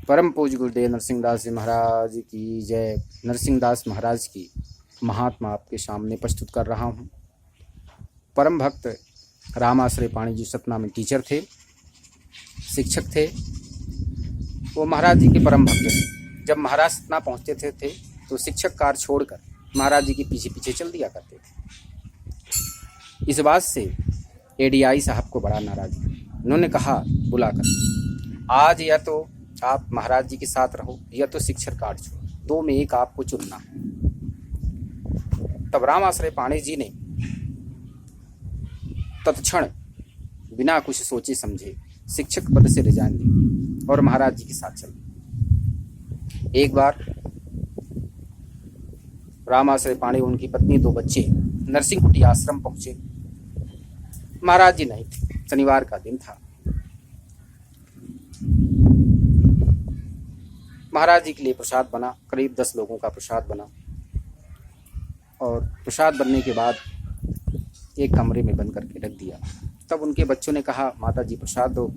परम पूज्य गुरुदेव नरसिंहदास जी महाराज की जय। नरसिंहदास महाराज की महात्मा आपके सामने प्रस्तुत कर रहा हूँ। परम भक्त रामाश्रय पाणी जी सतना में टीचर थे, शिक्षक थे। वो महाराज जी के परम भक्त थे। जब महाराज सतना पहुँचते थे तो शिक्षक कार छोड़कर महाराज जी के पीछे पीछे चल दिया करते थे। इस बात से एडीआई साहब को बड़ा नाराज हुआ। उन्होंने कहा बुलाकर, आज या तो आप महाराज जी के साथ रहो या तो शिक्षक कार्ड छोड़ो, दो में एक आपको चुनना है। तब रामाश्रय पाणी जी ने तत्क्षण बिना कुछ सोचे समझे शिक्षक पद से रिजाइन दी और महाराज जी के साथ चले। एक बार रामाश्रय पाणी, उनकी पत्नी, दो बच्चे नरसिंह कुटी आश्रम पहुंचे। महाराज जी नहीं थे, शनिवार का दिन था। महाराज जी के लिए प्रसाद बना, करीब 10 लोगों का प्रसाद बना। और प्रसाद बनने के बाद एक कमरे में बंद करके रख दिया। तब उनके बच्चों ने कहा, माता जी प्रसाद दो।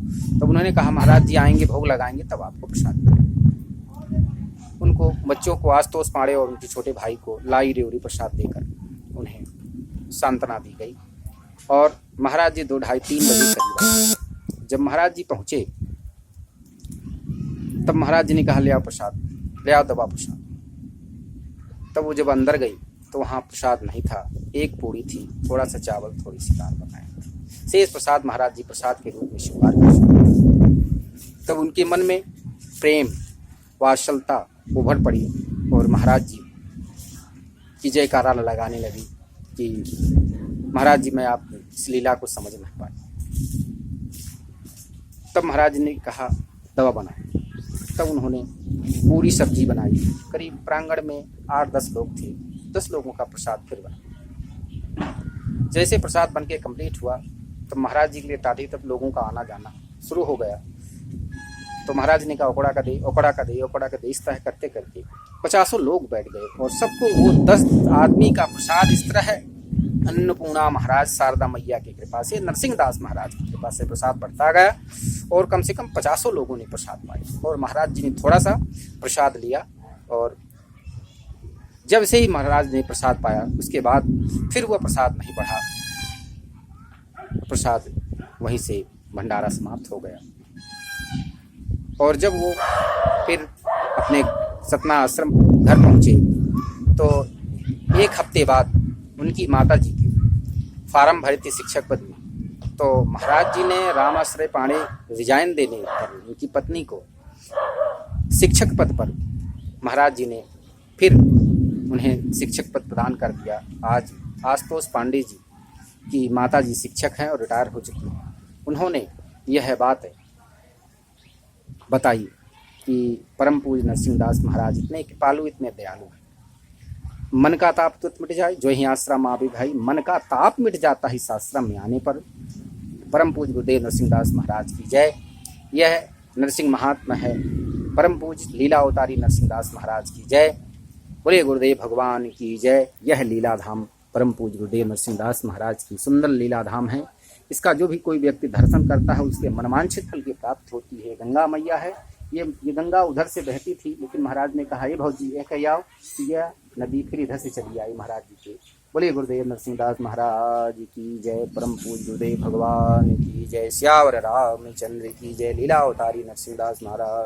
तब उन्होंने कहा, महाराज जी आएंगे, भोग लगाएंगे, तब आपको प्रसाद देंगे। उनको बच्चों को आशुतोष पांडे और उनके छोटे भाई को लाई रेवड़ी प्रसाद देकर उन्हें सांत्वना दी गई। और महाराज जी 2, ढाई, 3 बजे करीब आए। जब महाराज जी पहुंचे तब महाराज जी ने कहा, ले आओ प्रसाद, ले आओ दबा प्रसाद। तब वो जब अंदर गई तो वहाँ प्रसाद नहीं था। एक पूड़ी थी, थोड़ा सा चावल, थोड़ी सी दाल बनाया था। शेष प्रसाद महाराज जी प्रसाद के रूप में स्वीकार कर। तब उनके मन में प्रेम, वात्सलता उभर पड़ी और महाराज जी की जयकारा लगाने लगी कि महाराज जी, मैं आप इस लीला को समझ नहीं पाई। तब महाराज ने कहा, दवा बनाओ। तब उन्होंने पूरी सब्जी बनाई। करीब प्रांगण में 8-10 लोग थे। 10 लोगों का प्रसाद फिर बना। जैसे प्रसाद बन के कम्प्लीट हुआ तब महाराज जी के लिए टाटी, तब लोगों का आना जाना शुरू हो गया। तो महाराज ने कहा, ओकड़ा का दे, ओकड़ा का दे, ओकड़ा का दे। इस तरह करते करते 50 लोग बैठ गए और सबको वो 10 आदमी का प्रसाद इस तरह अन्नपूर्णा महाराज शारदा मैया की कृपा से, नरसिंहदास महाराज की कृपा से प्रसाद बढ़ता गया और कम से कम 50 लोगों ने प्रसाद पाया। और महाराज जी ने थोड़ा सा प्रसाद लिया और जब से ही महाराज ने प्रसाद पाया उसके बाद फिर वह प्रसाद नहीं बढ़ा। प्रसाद वहीं से भंडारा समाप्त हो गया। और जब वो फिर अपने सतना आश्रम घर पहुंचे तो 1 हफ्ते बाद उनकी माता जी की फार्म भरे थे शिक्षक पद में। तो महाराज जी ने रामाश्रय पाणी रिजाइन देने पर उनकी पत्नी को शिक्षक पद पर महाराज जी ने फिर उन्हें शिक्षक पद प्रदान कर दिया। आज आशुतोष पांडे जी की माता जी शिक्षक हैं और रिटायर हो चुकी हैं। उन्होंने यह बात बताई कि परम पूज्य नरसिंहदास महाराज इतने कृपालु, इतने दयालु हैं। मन का ताप तुरंत मिट जाए, जो ही आश्रम आवे भाई, मन का ताप मिट जाता है इस आश्रम में आने पर। परम पूज्य गुरुदेव नरसिंहदास महाराज की जय। यह नरसिंह महात्मा है। परम पूज्य लीला अवतारी नरसिंहदास महाराज की जय। बोले गुरुदेव भगवान की जय। यह लीला धाम परम पूज्य गुरुदेव नरसिंहदास महाराज की सुंदर लीला धाम है। इसका जो भी कोई व्यक्ति दर्शन करता है उसके मनवांछित फल की प्राप्ति होती है। गंगा मैया है, ये गंगा उधर से बहती थी, लेकिन महाराज ने कहा, ये भौजी ये कह आओ, यह नदी फिर इधर से चली आई महाराज जी के। बोले गुरुदेव नरसिंहदास महाराज की जय। परम पूज्य गुरुदेव भगवान की जय। श्यावर रामचंद्र की जय। लीला अवतारी नरसिंहदास महाराज।